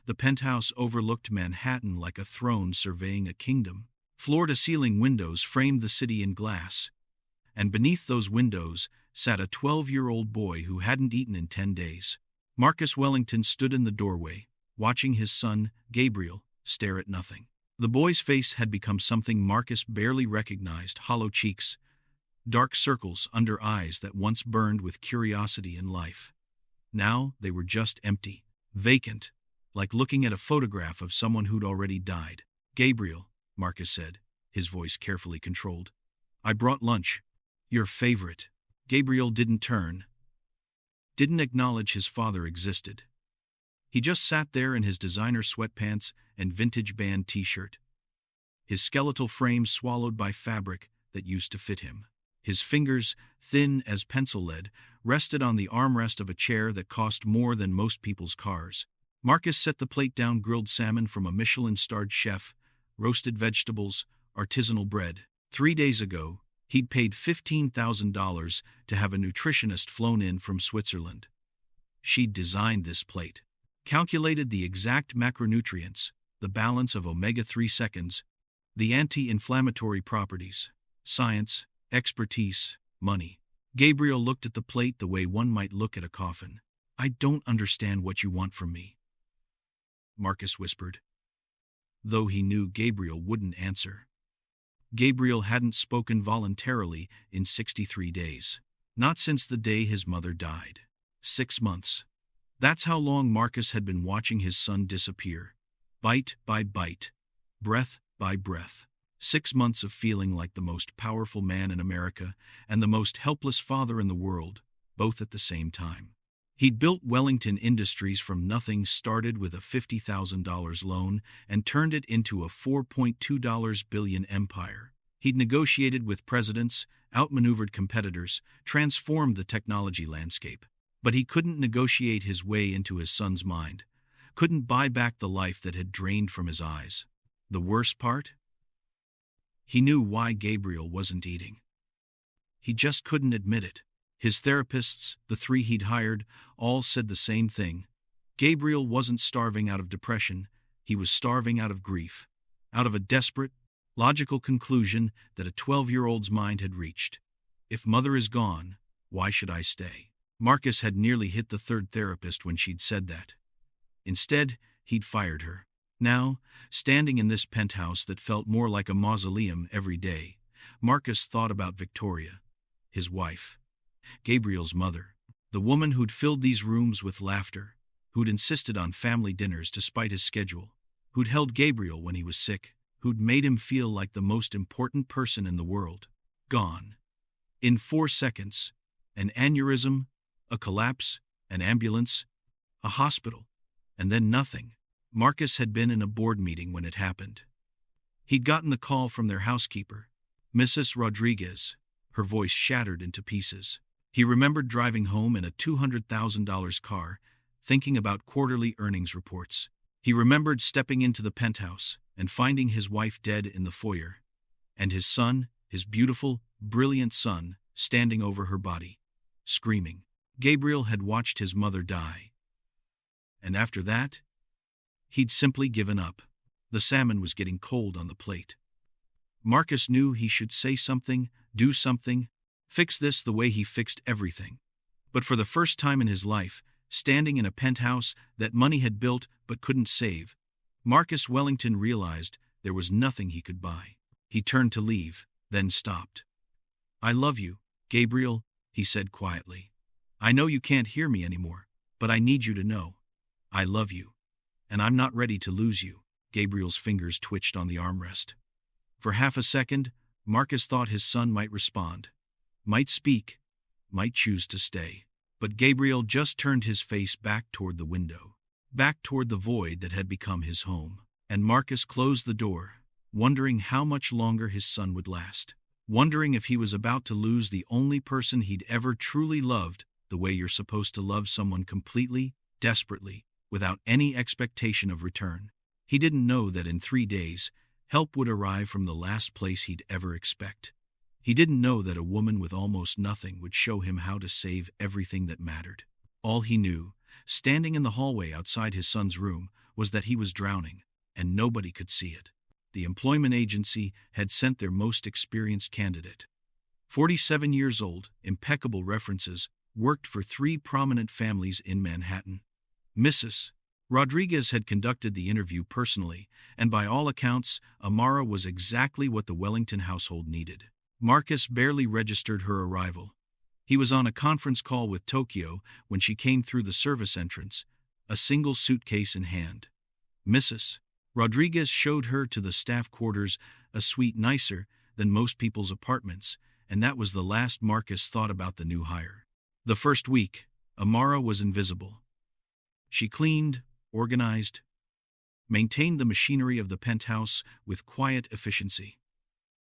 The penthouse overlooked Manhattan like a throne surveying a kingdom. Floor-to-ceiling windows framed the city in glass, and beneath those windows sat a 12-year-old boy who hadn't eaten in 10 days. Marcus Wellington stood in the doorway, watching his son, Gabriel, stare at nothing. The boy's face had become something Marcus barely recognized: hollow cheeks, dark circles under eyes that once burned with curiosity and life. Now they were just empty, vacant, like looking at a photograph of someone who'd already died. "Gabriel," Marcus said, his voice carefully controlled, "I brought lunch. Your favorite." Gabriel didn't turn, didn't acknowledge his father existed. He just sat there in his designer sweatpants and vintage band t-shirt, his skeletal frame swallowed by fabric that used to fit him. His fingers, thin as pencil lead, rested on the armrest of a chair that cost more than most people's cars. Marcus set the plate down: grilled salmon from a Michelin-starred chef, roasted vegetables, artisanal bread. 3 days ago, he'd paid $15,000 to have a nutritionist flown in from Switzerland. She'd designed this plate, calculated the exact macronutrients, the balance of omega-3 seconds, the anti-inflammatory properties. Science, expertise, money. Gabriel looked at the plate the way one might look at a coffin. "I don't understand what you want from me," Marcus whispered, though he knew Gabriel wouldn't answer. Gabriel hadn't spoken voluntarily in 63 days. Not since the day his mother died. 6 months. That's how long Marcus had been watching his son disappear. Bite by bite. Breath by breath. 6 months of feeling like the most powerful man in America and the most helpless father in the world, both at the same time. He'd built Wellington Industries from nothing, started with a $50,000 loan, and turned it into a $4.2 billion empire. He'd negotiated with presidents, outmaneuvered competitors, transformed the technology landscape. But he couldn't negotiate his way into his son's mind, couldn't buy back the life that had drained from his eyes. The worst part? He knew why Gabriel wasn't eating. He just couldn't admit it. His therapists, the 3 he'd hired, all said the same thing. Gabriel wasn't starving out of depression, he was starving out of grief, out of a desperate, logical conclusion that a 12-year-old's mind had reached. If mother is gone, why should I stay? Marcus had nearly hit the 3rd therapist when she'd said that. Instead, he'd fired her. Now, standing in this penthouse that felt more like a mausoleum every day, Marcus thought about Victoria, his wife. Gabriel's mother, the woman who'd filled these rooms with laughter, who'd insisted on family dinners despite his schedule, who'd held Gabriel when he was sick, who'd made him feel like the most important person in the world. Gone. In 4 seconds, an aneurysm, a collapse, an ambulance, a hospital, and then nothing. Marcus had been in a board meeting when it happened. He'd gotten the call from their housekeeper, Mrs. Rodriguez, her voice shattered into pieces. He remembered driving home in a $200,000 car, thinking about quarterly earnings reports. He remembered stepping into the penthouse and finding his wife dead in the foyer, and his son, his beautiful, brilliant son, standing over her body, screaming. Gabriel had watched his mother die. And after that, he'd simply given up. The salmon was getting cold on the plate. Marcus knew he should say something, do something, fix this the way he fixed everything. But for the first time in his life, standing in a penthouse that money had built but couldn't save, Marcus Wellington realized there was nothing he could buy. He turned to leave, then stopped. "I love you, Gabriel," he said quietly. "I know you can't hear me anymore, but I need you to know. I love you. And I'm not ready to lose you." Gabriel's fingers twitched on the armrest. For half a second, Marcus thought his son might respond, might speak, might choose to stay. But Gabriel just turned his face back toward the window, back toward the void that had become his home. And Marcus closed the door, wondering how much longer his son would last, wondering if he was about to lose the only person he'd ever truly loved, the way you're supposed to love someone completely, desperately, without any expectation of return. He didn't know that in 3 days, help would arrive from the last place he'd ever expect. He didn't know that a woman with almost nothing would show him how to save everything that mattered. All he knew, standing in the hallway outside his son's room, was that he was drowning, and nobody could see it. The employment agency had sent their most experienced candidate. 47 years old, impeccable references, worked for 3 prominent families in Manhattan. Mrs. Rodriguez had conducted the interview personally, and by all accounts, Amara was exactly what the Wellington household needed. Marcus barely registered her arrival. He was on a conference call with Tokyo when she came through the service entrance, a single suitcase in hand. Mrs. Rodriguez showed her to the staff quarters, a suite nicer than most people's apartments, and that was the last Marcus thought about the new hire. The first week, Amara was invisible. She cleaned, organized, maintained the machinery of the penthouse with quiet efficiency.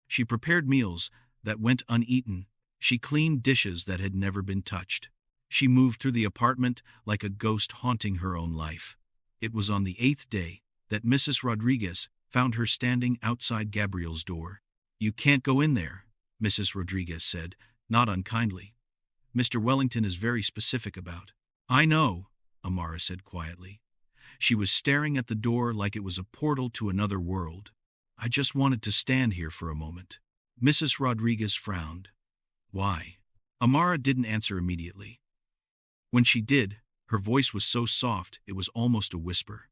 She prepared meals that went uneaten. She cleaned dishes that had never been touched. She moved through the apartment like a ghost haunting her own life. It was on the 8th day that Mrs. Rodriguez found her standing outside Gabriel's door. "You can't go in there," Mrs. Rodriguez said, not unkindly. "Mr. Wellington is very specific about." "I know," Amara said quietly. She was staring at the door like it was a portal to another world. "I just wanted to stand here for a moment." Mrs. Rodriguez frowned. "Why?" Amara didn't answer immediately. When she did, her voice was so soft it was almost a whisper.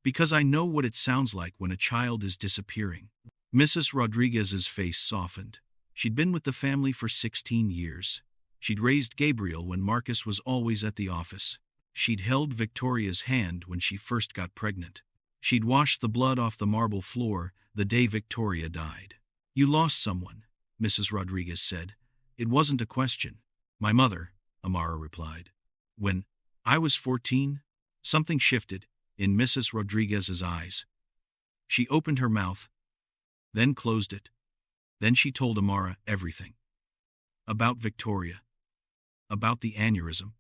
"Because I know what it sounds like when a child is disappearing." Mrs. Rodriguez's face softened. She'd been with the family for 16 years. She'd raised Gabriel when Marcus was always at the office. She'd held Victoria's hand when she first got pregnant. She'd washed the blood off the marble floor the day Victoria died. "You lost someone," Mrs. Rodriguez said. "It wasn't a question." "My mother," Amara replied. "When I was 14, something shifted in Mrs. Rodriguez's eyes. She opened her mouth, then closed it. Then she told Amara everything. About Victoria. About the aneurysm.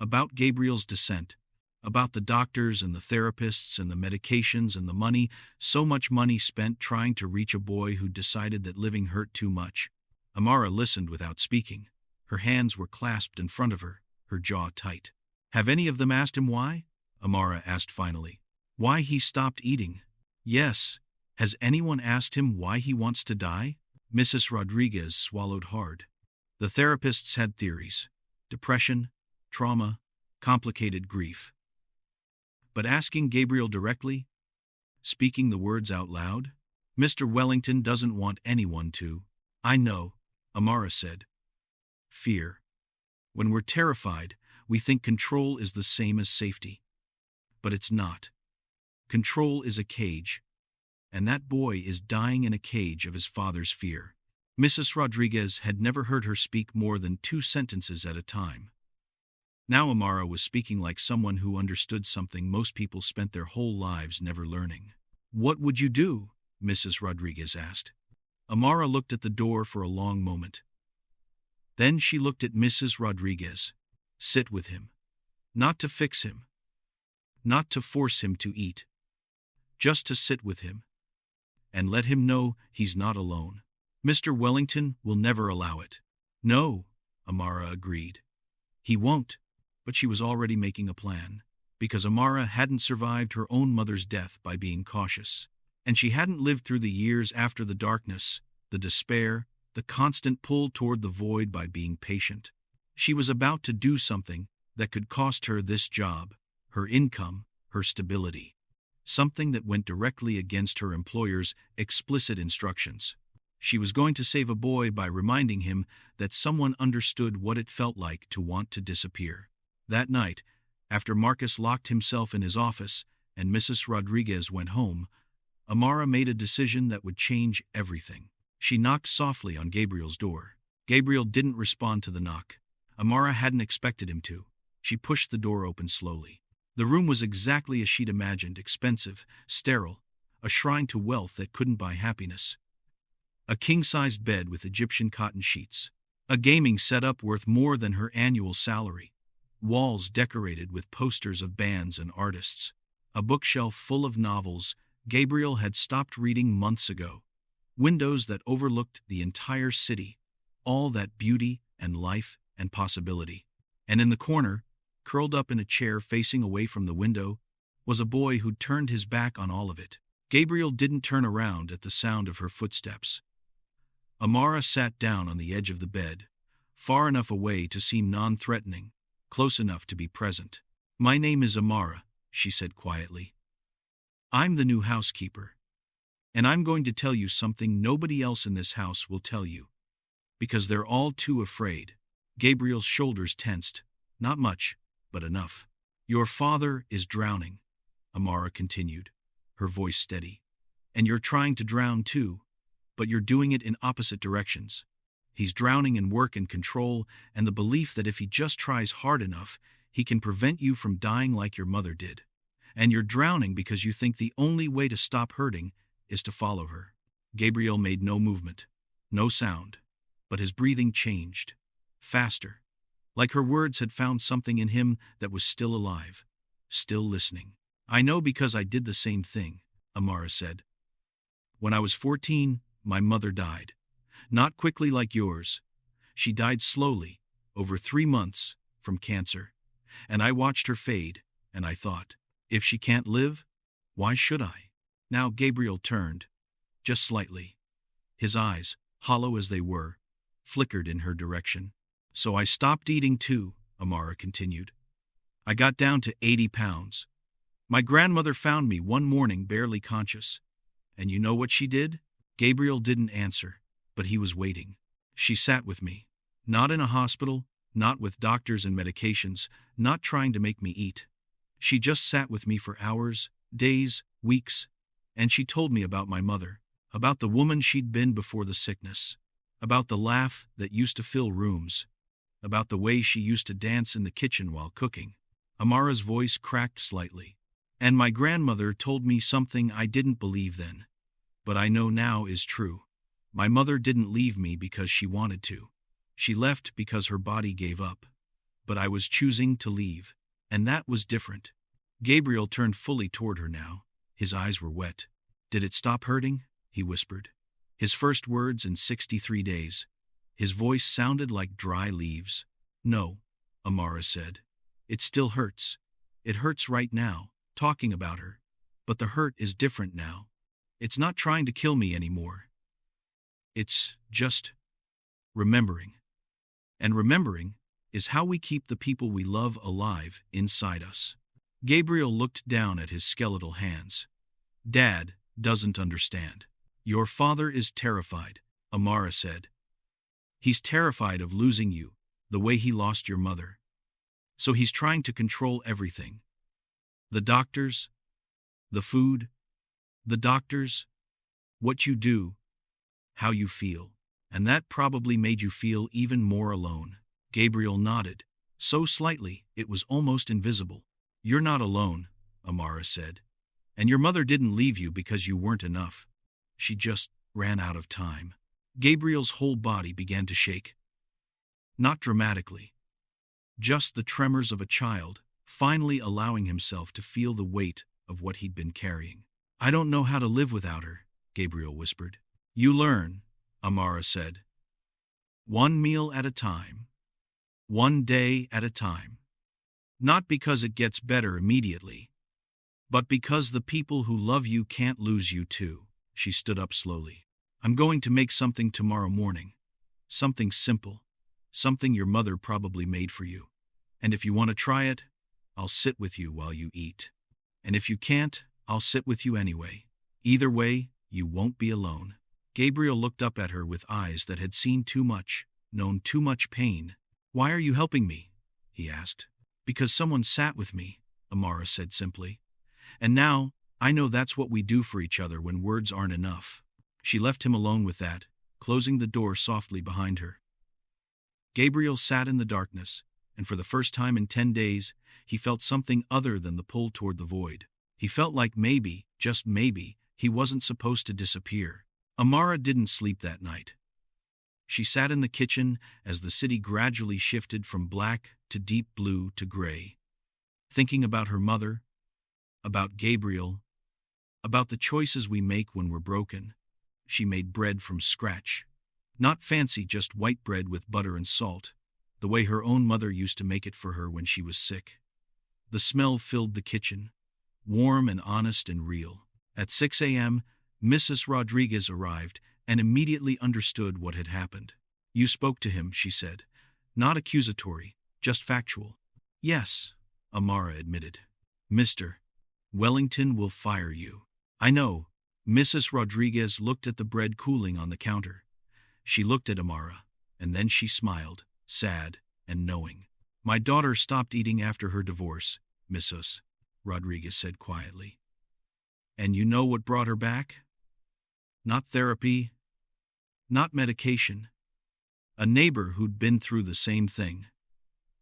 About Gabriel's descent. About the doctors and the therapists and the medications and the money, so much money spent trying to reach a boy who decided that living hurt too much." Amara listened without speaking. Her hands were clasped in front of her, her jaw tight. "Have any of them asked him why?" Amara asked finally. "Why he stopped eating?" "Yes. Has anyone asked him why he wants to die?" Mrs. Rodriguez swallowed hard. The therapists had theories. Depression, trauma, complicated grief. But asking Gabriel directly? Speaking the words out loud? "Mr. Wellington doesn't want anyone to." "I know," Amara said. "Fear. When we're terrified, we think control is the same as safety. But it's not. Control is a cage. And that boy is dying in a cage of his father's fear." Mrs. Rodriguez had never heard her speak more than 2 sentences at a time. Now Amara was speaking like someone who understood something most people spent their whole lives never learning. "What would you do?" Mrs. Rodriguez asked. Amara looked at the door for a long moment. Then she looked at Mrs. Rodriguez. "Sit with him. Not to fix him. Not to force him to eat. Just to sit with him. And let him know he's not alone. Mr. Wellington will never allow it." "No," Amara agreed. "He won't." But she was already making a plan, because Amara hadn't survived her own mother's death by being cautious. And she hadn't lived through the years after the darkness, the despair, the constant pull toward the void by being patient. She was about to do something that could cost her this job, her income, her stability. Something that went directly against her employer's explicit instructions. She was going to save a boy by reminding him that someone understood what it felt like to want to disappear. That night, after Marcus locked himself in his office and Mrs. Rodriguez went home, Amara made a decision that would change everything. She knocked softly on Gabriel's door. Gabriel didn't respond to the knock. Amara hadn't expected him to. She pushed the door open slowly. The room was exactly as she'd imagined, expensive, sterile, a shrine to wealth that couldn't buy happiness. A king-sized bed with Egyptian cotton sheets. A gaming setup worth more than her annual salary. Walls decorated with posters of bands and artists. A bookshelf full of novels Gabriel had stopped reading months ago. Windows that overlooked the entire city, all that beauty and life and possibility. And in the corner, curled up in a chair facing away from the window, was a boy who'd turned his back on all of it. Gabriel didn't turn around at the sound of her footsteps. Amara sat down on the edge of the bed, far enough away to seem non-threatening, close enough to be present. "My name is Amara," she said quietly. "I'm the new housekeeper. And I'm going to tell you something nobody else in this house will tell you. Because they're all too afraid." Gabriel's shoulders tensed. "Not much, but enough." "Your father is drowning," Amara continued, her voice steady. "And you're trying to drown too, but you're doing it in opposite directions. He's drowning in work and control and the belief that if he just tries hard enough, he can prevent you from dying like your mother did. And you're drowning because you think the only way to stop hurting is to follow her." Gabriel made no movement, no sound, but his breathing changed. Faster. Like her words had found something in him that was still alive, still listening. "I know because I did the same thing," Amara said. "When I was 14, my mother died. Not quickly like yours. She died slowly, over 3 months, from cancer. And I watched her fade, and I thought, if she can't live, why should I?" Now Gabriel turned, just slightly. His eyes, hollow as they were, flickered in her direction. "So I stopped eating too," Amara continued. "I got down to 80 pounds. My grandmother found me one morning barely conscious. And you know what she did?" Gabriel didn't answer, but he was waiting. "She sat with me. Not in a hospital, not with doctors and medications, not trying to make me eat. She just sat with me for hours, days, weeks, and she told me about my mother, about the woman she'd been before the sickness, about the laugh that used to fill rooms, about the way she used to dance in the kitchen while cooking." Amara's voice cracked slightly. "And my grandmother told me something I didn't believe then, but I know now is true. My mother didn't leave me because she wanted to. She left because her body gave up. But I was choosing to leave, and that was different." Gabriel turned fully toward her now. His eyes were wet. "Did it stop hurting?" he whispered. His first words in 63 days. His voice sounded like dry leaves. "No," Amara said. "It still hurts. It hurts right now, talking about her. But the hurt is different now. It's not trying to kill me anymore. It's just remembering. And remembering is how we keep the people we love alive inside us." Gabriel looked down at his skeletal hands. "Dad doesn't understand. Your father is terrified," Amara said. "He's terrified of losing you, the way he lost your mother. So he's trying to control everything. The doctors, the food, the doctors, what you do, how you feel. And that probably made you feel even more alone." Gabriel nodded, so slightly it was almost invisible. "You're not alone," Amara said. "And your mother didn't leave you because you weren't enough. She just ran out of time." Gabriel's whole body began to shake. Not dramatically. Just the tremors of a child, finally allowing himself to feel the weight of what he'd been carrying. "I don't know how to live without her," Gabriel whispered. "You learn," Amara said. "One meal at a time. One day at a time. Not because it gets better immediately, but because the people who love you can't lose you too." She stood up slowly. "I'm going to make something tomorrow morning. Something simple. Something your mother probably made for you. And if you want to try it, I'll sit with you while you eat. And if you can't, I'll sit with you anyway. Either way, you won't be alone." Gabriel looked up at her with eyes that had seen too much, known too much pain. "Why are you helping me?" he asked. "Because someone sat with me," Amara said simply. "And now, I know that's what we do for each other when words aren't enough." She left him alone with that, closing the door softly behind her. Gabriel sat in the darkness, and for the first time in 10 days, he felt something other than the pull toward the void. He felt like maybe, just maybe, he wasn't supposed to disappear. Amara didn't sleep that night. She sat in the kitchen as the city gradually shifted from black to deep blue to gray, thinking about her mother, about Gabriel, about the choices we make when we're broken. She made bread from scratch. Not fancy, just white bread with butter and salt, the way her own mother used to make it for her when she was sick. The smell filled the kitchen. warm and honest and real. At 6 a.m., Mrs. Rodriguez arrived and immediately understood what had happened. "You spoke to him," she said. "Not accusatory, just factual." "Yes," Amara admitted. "Mr. Wellington will fire you." "I know." Mrs. Rodriguez looked at the bread cooling on the counter. She looked at Amara, and then she smiled, sad and knowing. "My daughter stopped eating after her divorce," Mrs. Rodriguez said quietly. "And you know what brought her back? Not therapy, not medication. A neighbor who'd been through the same thing,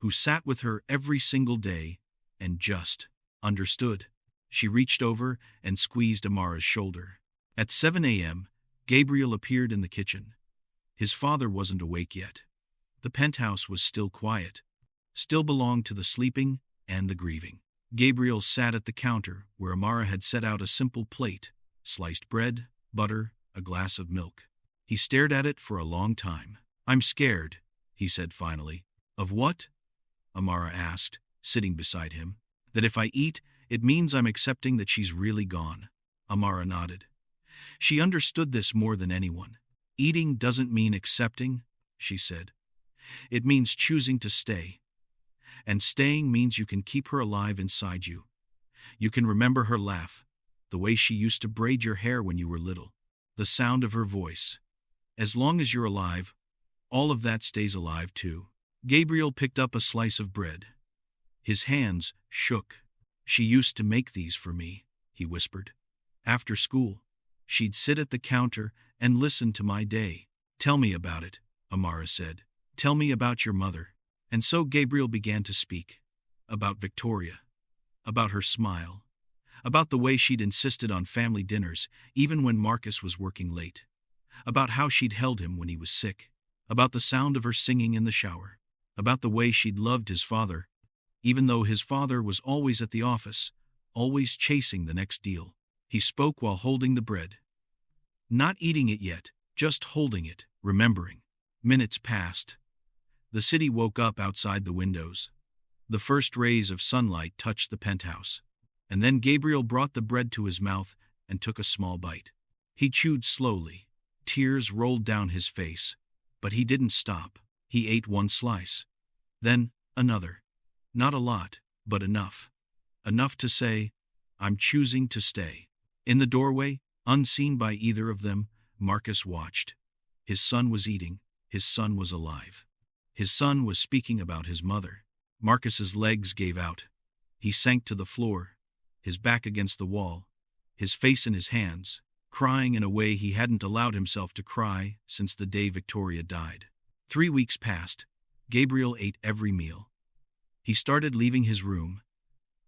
who sat with her every single day and just understood." She reached over and squeezed Amara's shoulder. At 7 a.m., Gabriel appeared in the kitchen. His father wasn't awake yet. The penthouse was still quiet, still belonged to the sleeping and the grieving. Gabriel sat at the counter where Amara had set out a simple plate, sliced bread, butter, a glass of milk. He stared at it for a long time. "I'm scared," he said finally. "Of what?" Amara asked, sitting beside him. "That if I eat, it means I'm accepting that she's really gone." Amara nodded. She understood this more than anyone. "Eating doesn't mean accepting," she said. "It means choosing to stay. And staying means you can keep her alive inside you. You can remember her laugh, the way she used to braid your hair when you were little, the sound of her voice. As long as you're alive, all of that stays alive too." Gabriel picked up a slice of bread. His hands shook. "She used to make these for me," he whispered. "After school, she'd sit at the counter and listen to my day." "Tell me about it," Amara said. "Tell me about your mother." And so Gabriel began to speak. About Victoria. About her smile. About the way she'd insisted on family dinners, even when Marcus was working late. About how she'd held him when he was sick. About the sound of her singing in the shower. About the way she'd loved his father, even though his father was always at the office, always chasing the next deal. He spoke while holding the bread. Not eating it yet, just holding it, remembering. Minutes passed. The city woke up outside the windows. The first rays of sunlight touched the penthouse. And then Gabriel brought the bread to his mouth and took a small bite. He chewed slowly. Tears rolled down his face. But he didn't stop. He ate one slice. Then another. Not a lot, but enough. Enough to say, "I'm choosing to stay." In the doorway, unseen by either of them, Marcus watched. His son was eating. His son was alive. His son was speaking about his mother. Marcus's legs gave out. He sank to the floor, his back against the wall, his face in his hands, crying in a way he hadn't allowed himself to cry since the day Victoria died. 3 weeks passed. Gabriel ate every meal. He started leaving his room.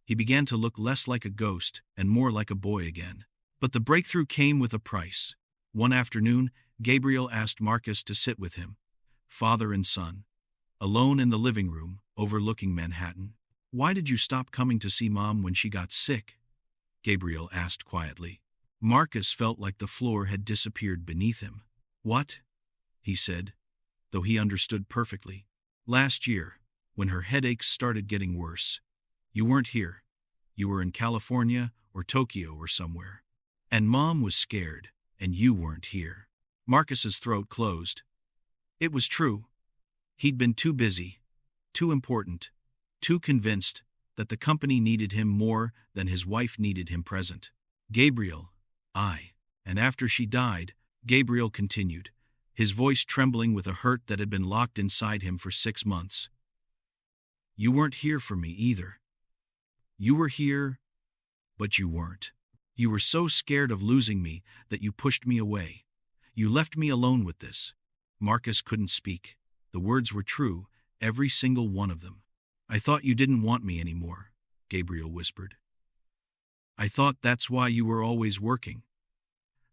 He began to look less like a ghost and more like a boy again. But the breakthrough came with a price. One afternoon, Gabriel asked Marcus to sit with him, father and son, alone in the living room, overlooking Manhattan. "Why did you stop coming to see Mom when she got sick?" Gabriel asked quietly. Marcus felt like the floor had disappeared beneath him. "What?" he said, though he understood perfectly. "Last year, when her headaches started getting worse. You weren't here. You were in California or Tokyo or somewhere. And Mom was scared, and you weren't here." Marcus's throat closed. It was true. He'd been too busy, too important, too convinced that the company needed him more than his wife needed him present. "Gabriel, and after she died," Gabriel continued, his voice trembling with a hurt that had been locked inside him for 6 months. "You weren't here for me either. You were here, but you weren't. You were so scared of losing me that you pushed me away. You left me alone with this." Marcus couldn't speak. The words were true, every single one of them. "I thought you didn't want me anymore," Gabriel whispered. "I thought that's why you were always working.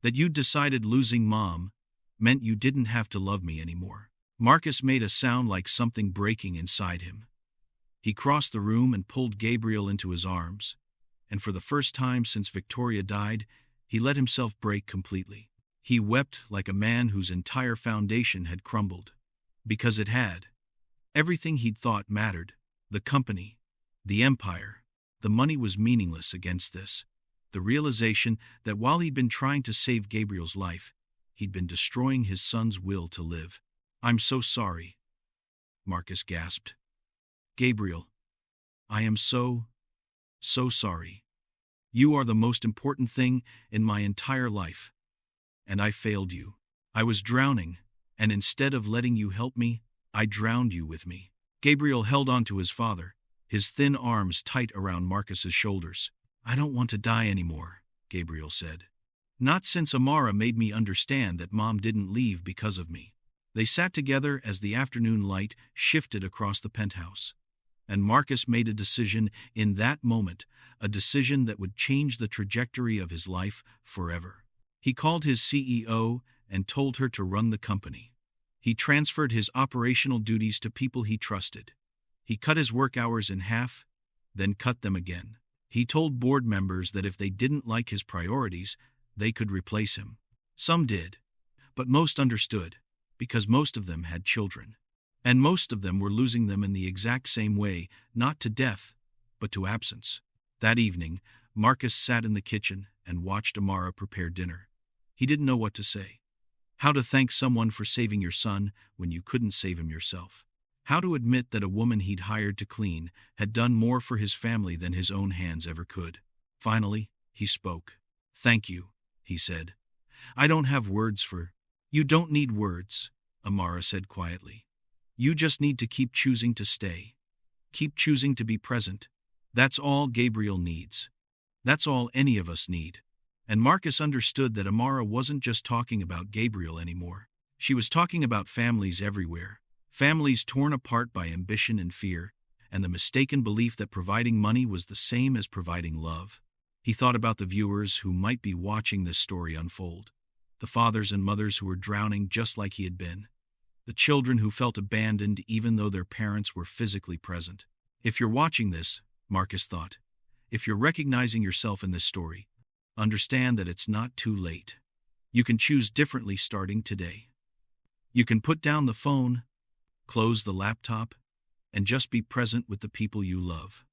That you'd decided losing Mom meant you didn't have to love me anymore." Marcus made a sound like something breaking inside him. He crossed the room and pulled Gabriel into his arms, and for the first time since Victoria died, he let himself break completely. He wept like a man whose entire foundation had crumbled. Because it had. Everything he'd thought mattered. The company. The empire. The money was meaningless against this. The realization that while he'd been trying to save Gabriel's life, he'd been destroying his son's will to live. "I'm so sorry," Marcus gasped. "Gabriel, I am so sorry. You are the most important thing in my entire life. And I failed you. I was drowning, and instead of letting you help me, I drowned you with me." Gabriel held on to his father, his thin arms tight around Marcus's shoulders. "I don't want to die anymore," Gabriel said. "Not since Amara made me understand that Mom didn't leave because of me." They sat together as the afternoon light shifted across the penthouse. And Marcus made a decision in that moment, a decision that would change the trajectory of his life forever. He called his CEO and told her to run the company. He transferred his operational duties to people he trusted. He cut his work hours in half, then cut them again. He told board members that if they didn't like his priorities, they could replace him. Some did, but most understood, because most of them had children. And most of them were losing them in the exact same way, not to death, but to absence. That evening, Marcus sat in the kitchen and watched Amara prepare dinner. He didn't know what to say. How to thank someone for saving your son when you couldn't save him yourself. How to admit that a woman he'd hired to clean had done more for his family than his own hands ever could. Finally, he spoke. "Thank you," he said. "I don't have words for—" "You don't need words," Amara said quietly. "You just need to keep choosing to stay. Keep choosing to be present. That's all Gabriel needs. That's all any of us need." And Marcus understood that Amara wasn't just talking about Gabriel anymore. She was talking about families everywhere. Families torn apart by ambition and fear, and the mistaken belief that providing money was the same as providing love. He thought about the viewers who might be watching this story unfold. The fathers and mothers who were drowning just like he had been. The children who felt abandoned even though their parents were physically present. If you're watching this, Marcus thought, if you're recognizing yourself in this story, understand that it's not too late. You can choose differently starting today. You can put down the phone, close the laptop, and just be present with the people you love.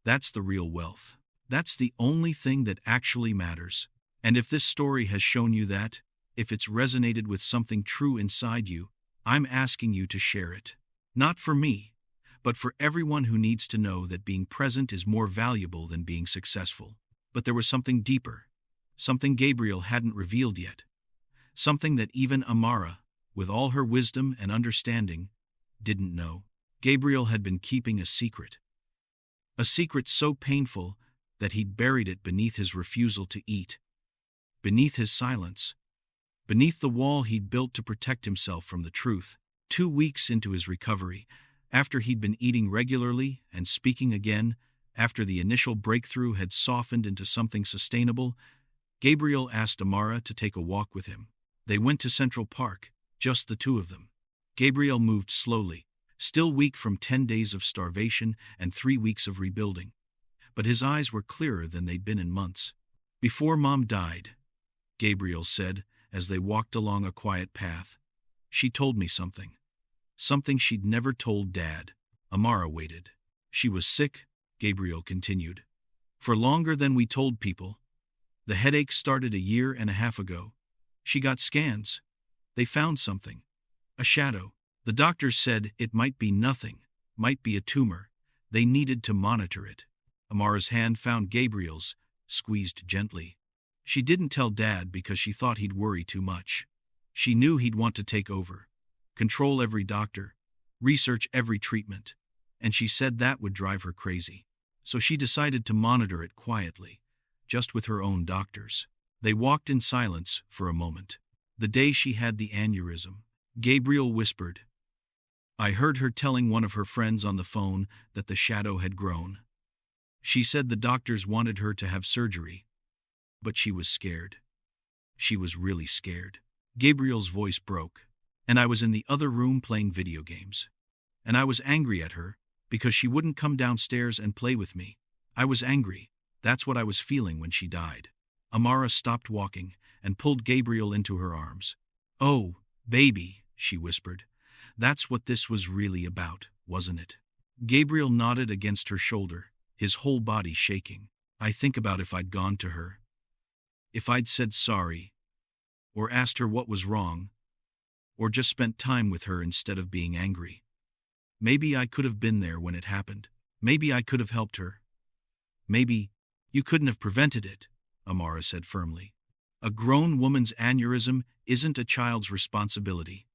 That's the real wealth. That's the only thing that actually matters. And if this story has shown you that, if it's resonated with something true inside you, I'm asking you to share it. Not for me, but for everyone who needs to know that being present is more valuable than being successful. But there was something deeper, something Gabriel hadn't revealed yet, something that even Amara, with all her wisdom and understanding, didn't know. Gabriel had been keeping a secret so painful that he'd buried it beneath his refusal to eat, beneath his silence, beneath the wall he'd built to protect himself from the truth. 2 weeks into his recovery, after he'd been eating regularly and speaking again, after the initial breakthrough had softened into something sustainable, Gabriel asked Amara to take a walk with him. They went to Central Park, just the two of them. Gabriel moved slowly, still weak from 10 days of starvation and 3 weeks of rebuilding. But his eyes were clearer than they'd been in months. "Before Mom died," Gabriel said as they walked along a quiet path, "she told me something. Something she'd never told Dad." Amara waited. "She was sick," Gabriel continued. "For longer than we told people. The headache started 1.5 years ago. She got scans. They found something. A shadow. The doctors said it might be nothing, might be a tumor. They needed to monitor it." Amara's hand found Gabriel's, squeezed gently. She didn't tell Dad because she thought he'd worry too much. She knew he'd want to take over, control every doctor, research every treatment, and she said that would drive her crazy. So she decided to monitor it quietly, just with her own doctors. They walked in silence for a moment. "The day she had the aneurysm," Gabriel whispered. "I heard her telling one of her friends on the phone that the shadow had grown. She said the doctors wanted her to have surgery, but she was scared. She was really scared." Gabriel's voice broke. "And I was in the other room playing video games. And I was angry at her, because she wouldn't come downstairs and play with me. I was angry. That's what I was feeling when she died." Amara stopped walking and pulled Gabriel into her arms. "Oh, baby," she whispered. "That's what this was really about, wasn't it?" Gabriel nodded against her shoulder. his whole body shaking. I think about if I'd gone to her. If I'd said sorry, or asked her what was wrong, or just spent time with her instead of being angry. Maybe I could have been there when it happened. Maybe I could have helped her. Maybe you couldn't have prevented it, Amara said firmly. A grown woman's aneurysm isn't a child's responsibility.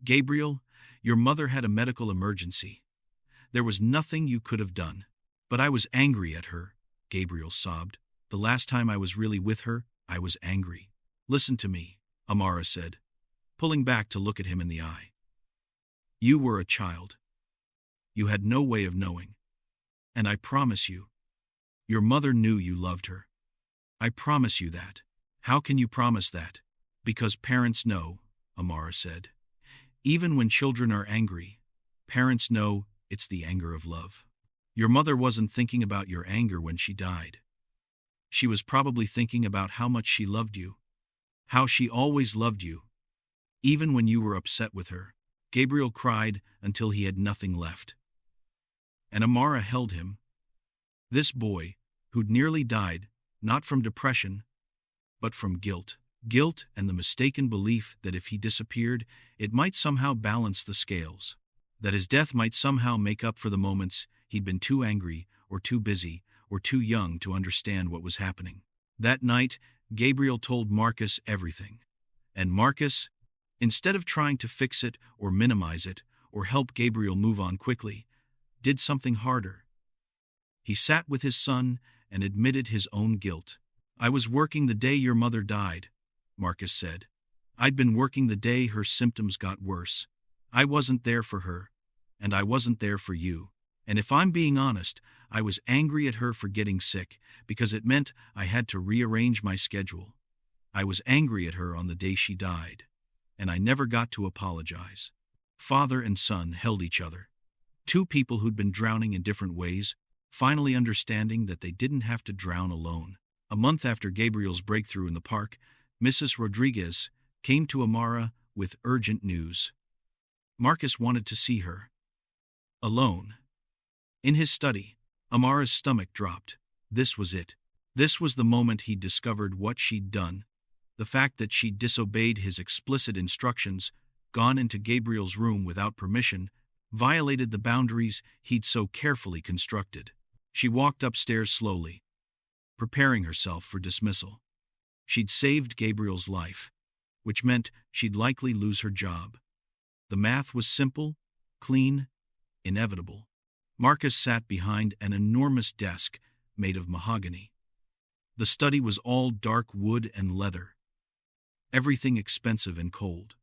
Gabriel, your mother had a medical emergency. There was nothing you could have done. But I was angry at her, Gabriel sobbed. The last time I was really with her, I was angry. Listen to me, Amara said, pulling back to look at him in the eye. You were a child. You had no way of knowing. And I promise you, your mother knew you loved her. I promise you that. How can you promise that? Because parents know, Amara said. Even when children are angry, parents know it's the anger of love. Your mother wasn't thinking about your anger when she died. She was probably thinking about how much she loved you. How she always loved you. Even when you were upset with her. Gabriel cried until he had nothing left. And Amara held him. This boy, who'd nearly died, not from depression, but from guilt. Guilt and the mistaken belief that if he disappeared, it might somehow balance the scales. That his death might somehow make up for the moments he'd been too angry, or too busy, or too young to understand what was happening. That night, Gabriel told Marcus everything. And Marcus, instead of trying to fix it or minimize it, or help Gabriel move on quickly, did something harder. He sat with his son and admitted his own guilt. I was working the day your mother died, Marcus said. I'd been working the day her symptoms got worse. I wasn't there for her, and I wasn't there for you. And if I'm being honest, I was angry at her for getting sick, because it meant I had to rearrange my schedule. I was angry at her on the day she died, and I never got to apologize. Father and son held each other. Two people who'd been drowning in different ways, finally understanding that they didn't have to drown alone. A month after Gabriel's breakthrough in the park, Mrs. Rodriguez came to Amara with urgent news. Marcus wanted to see her. Alone. In his study, Amara's stomach dropped. This was it. This was the moment he'd discovered what she'd done. The fact that she'd disobeyed his explicit instructions, gone into Gabriel's room without permission, violated the boundaries he'd so carefully constructed. She walked upstairs slowly, preparing herself for dismissal. She'd saved Gabriel's life, which meant she'd likely lose her job. The math was simple, clean, inevitable. Marcus sat behind an enormous desk made of mahogany. The study was all dark wood and leather, everything expensive and cold.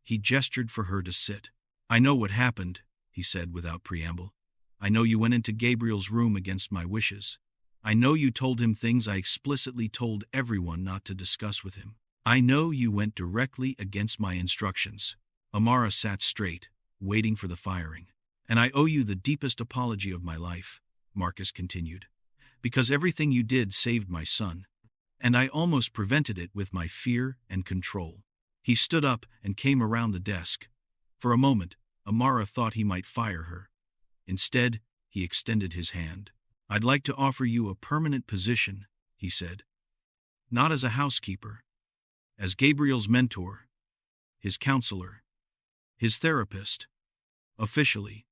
He gestured for her to sit. I know what happened, he said without preamble. I know you went into Gabriel's room against my wishes. I know you told him things I explicitly told everyone not to discuss with him. I know you went directly against my instructions. Amara sat straight, waiting for the firing. And I owe you the deepest apology of my life, Marcus continued, because everything you did saved my son, and I almost prevented it with my fear and control. He stood up and came around the desk. For a moment, Amara thought he might fire her. Instead, he extended his hand. I'd like to offer you a permanent position, he said. Not as a housekeeper, as Gabriel's mentor, his counselor, his therapist. Officially,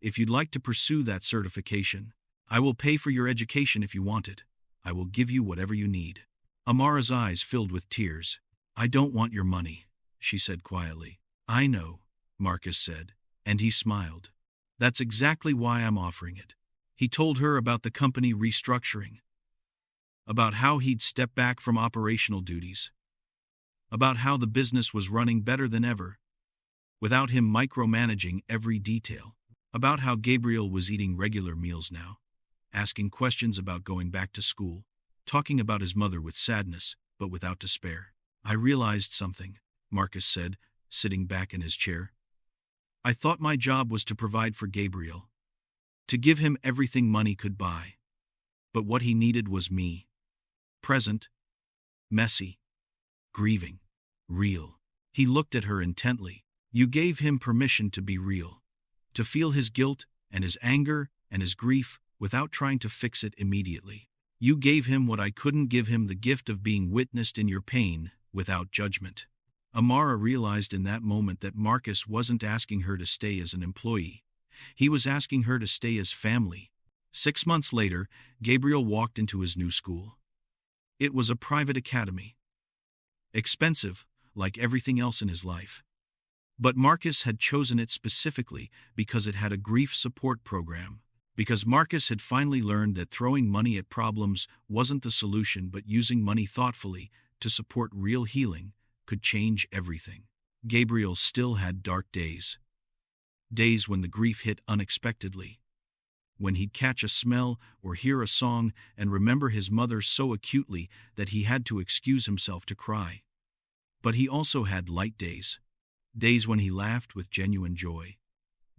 if you'd like to pursue that certification, I will pay for your education if you want it. I will give you whatever you need. Amara's eyes filled with tears. I don't want your money, she said quietly. I know, Marcus said, and he smiled. That's exactly why I'm offering it. He told her about the company restructuring, about how he'd step back from operational duties, about how the business was running better than ever, without him micromanaging every detail, about how Gabriel was eating regular meals now, asking questions about going back to school, talking about his mother with sadness, but without despair. I realized something, Marcus said, sitting back in his chair. I thought my job was to provide for Gabriel, to give him everything money could buy. But what he needed was me. Present, messy, grieving, real. He looked at her intently. You gave him permission to be real, to feel his guilt and his anger and his grief without trying to fix it immediately. You gave him what I couldn't give him, the gift of being witnessed in your pain, without judgment. Amara realized in that moment that Marcus wasn't asking her to stay as an employee. He was asking her to stay as family. 6 months later, Gabriel walked into his new school. It was a private academy. Expensive, like everything else in his life. But Marcus had chosen it specifically because it had a grief support program. Because Marcus had finally learned that throwing money at problems wasn't the solution, but using money thoughtfully to support real healing could change everything. Gabriel still had dark days. Days when the grief hit unexpectedly. When he'd catch a smell or hear a song and remember his mother so acutely that he had to excuse himself to cry. But he also had light days. Days when he laughed with genuine joy.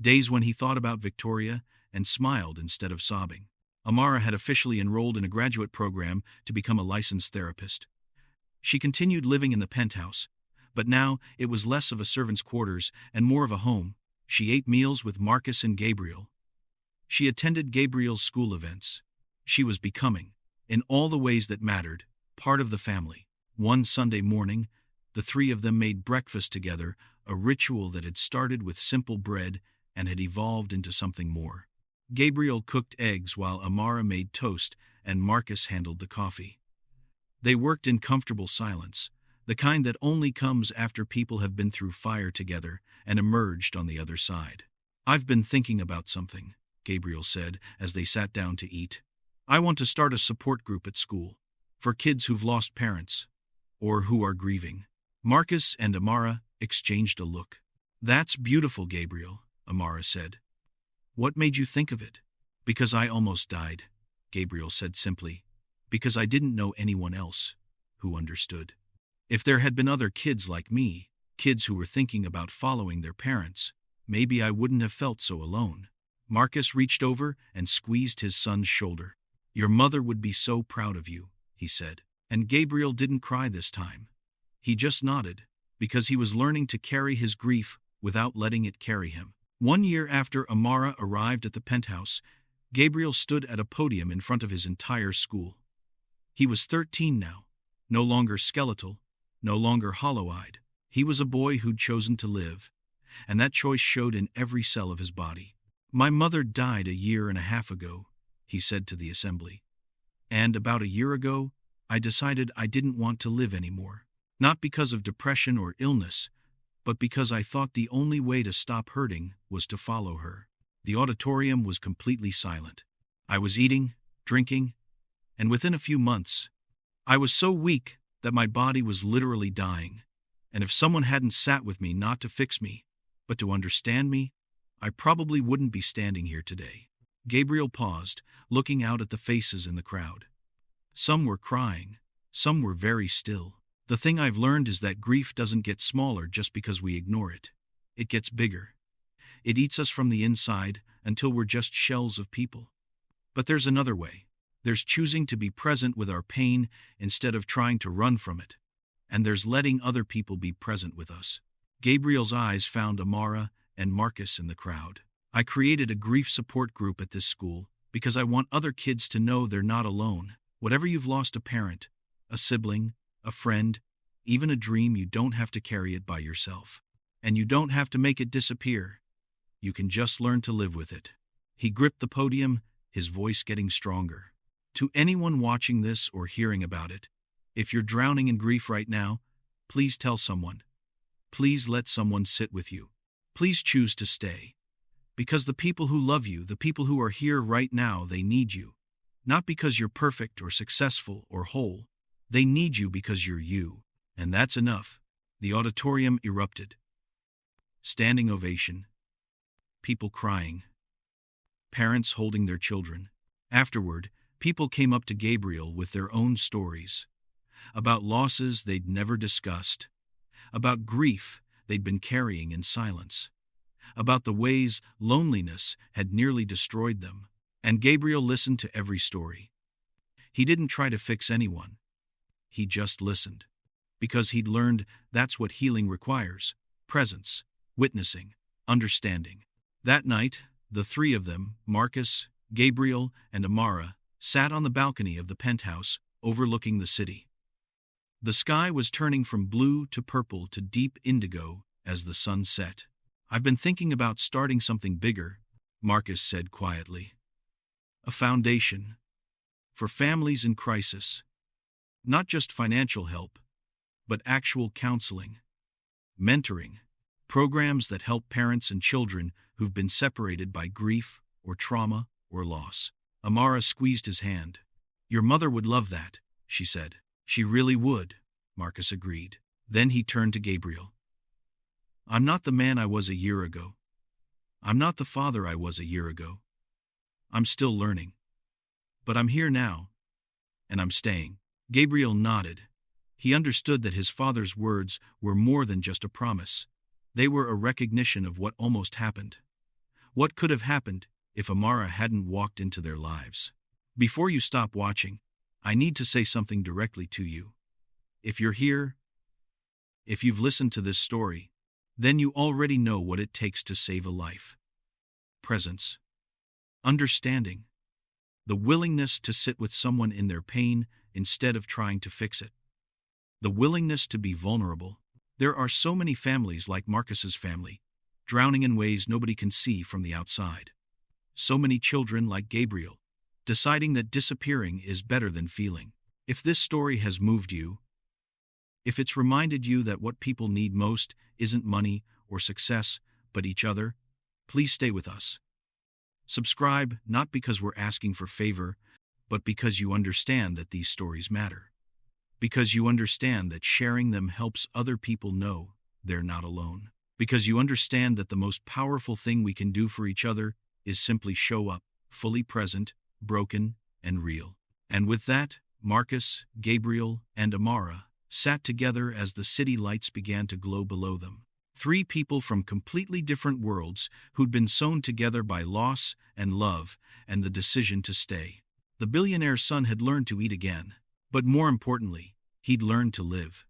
Days when he thought about Victoria and smiled instead of sobbing. Amara had officially enrolled in a graduate program to become a licensed therapist. She continued living in the penthouse, but now it was less of a servant's quarters and more of a home. She ate meals with Marcus and Gabriel. She attended Gabriel's school events. She was becoming, in all the ways that mattered, part of the family. One Sunday morning, the three of them made breakfast together, a ritual that had started with simple bread and had evolved into something more. Gabriel cooked eggs while Amara made toast and Marcus handled the coffee. They worked in comfortable silence, the kind that only comes after people have been through fire together and emerged on the other side. "I've been thinking about something," Gabriel said as they sat down to eat. "I want to start a support group at school, for kids who've lost parents, or who are grieving." Marcus and Amara exchanged a look. "That's beautiful, Gabriel," Amara said. "What made you think of it?" "Because I almost died," Gabriel said simply. "Because I didn't know anyone else who understood. If there had been other kids like me, kids who were thinking about following their parents, maybe I wouldn't have felt so alone." Marcus reached over and squeezed his son's shoulder. "Your mother would be so proud of you," he said. And Gabriel didn't cry this time. He just nodded, because he was learning to carry his grief without letting it carry him. 1 year after Amara arrived at the penthouse, Gabriel stood at a podium in front of his entire school. He was 13 now, no longer skeletal, no longer hollow-eyed. He was a boy who'd chosen to live, and that choice showed in every cell of his body. "My mother died a year and a half ago," he said to the assembly. "And about a year ago, I decided I didn't want to live anymore. Not because of depression or illness, but because I thought the only way to stop hurting was to follow her." The auditorium was completely silent. "I was eating, drinking, and within a few months, I was so weak that my body was literally dying. And if someone hadn't sat with me not to fix me, but to understand me, I probably wouldn't be standing here today." Gabriel paused, looking out at the faces in the crowd. Some were crying, some were very still. "The thing I've learned is that grief doesn't get smaller just because we ignore it. It gets bigger. It eats us from the inside until we're just shells of people. But there's another way. There's choosing to be present with our pain instead of trying to run from it. And there's letting other people be present with us." Gabriel's eyes found Amara and Marcus in the crowd. "I created a grief support group at this school because I want other kids to know they're not alone. Whatever you've lost, a parent, a sibling, a friend, even a dream, you don't have to carry it by yourself. And you don't have to make it disappear. You can just learn to live with it." He gripped the podium, his voice getting stronger. "To anyone watching this or hearing about it, if you're drowning in grief right now, please tell someone. Please let someone sit with you. Please choose to stay. Because the people who love you, the people who are here right now, they need you. Not because you're perfect or successful or whole. They need you because you're you. And that's enough." The auditorium erupted. Standing ovation. People crying. Parents holding their children. Afterward, people came up to Gabriel with their own stories. About losses they'd never discussed. About grief they'd been carrying in silence. About the ways loneliness had nearly destroyed them. And Gabriel listened to every story. He didn't try to fix anyone. He just listened. Because he'd learned that's what healing requires: presence, witnessing, understanding. That night, the three of them, Marcus, Gabriel and Amara sat on the balcony of the penthouse overlooking the city. The sky was turning from blue to purple to deep indigo as the sun set. "I've been thinking about starting something bigger," Marcus said quietly. "A foundation for families in crisis. Not just financial help, but actual counseling, mentoring, programs that help parents and children who've been separated by grief or trauma or loss." Amara squeezed his hand. "Your mother would love that," she said. "She really would," Marcus agreed. Then he turned to Gabriel. "I'm not the man I was a year ago. I'm not the father I was a year ago. I'm still learning. But I'm here now, and I'm staying." Gabriel nodded. He understood that his father's words were more than just a promise. They were a recognition of what almost happened. What could have happened if Amara hadn't walked into their lives. "Before you stop watching, I need to say something directly to you. If you're here, if you've listened to this story, then you already know what it takes to save a life. Presence. Understanding. The willingness to sit with someone in their pain instead of trying to fix it. The willingness to be vulnerable. There are so many families like Marcus's family, drowning in ways nobody can see from the outside. So many children like Gabriel, deciding that disappearing is better than feeling. If this story has moved you, if it's reminded you that what people need most isn't money or success, but each other, please stay with us. Subscribe, not because we're asking for favor, but because you understand that these stories matter. Because you understand that sharing them helps other people know they're not alone. Because you understand that the most powerful thing we can do for each other is simply show up, fully present, broken, and real. And with that, Marcus, Gabriel, and Amara sat together as the city lights began to glow below them. Three people from completely different worlds who'd been sewn together by loss and love and the decision to stay. The billionaire's son had learned to eat again, but more importantly, he'd learned to live.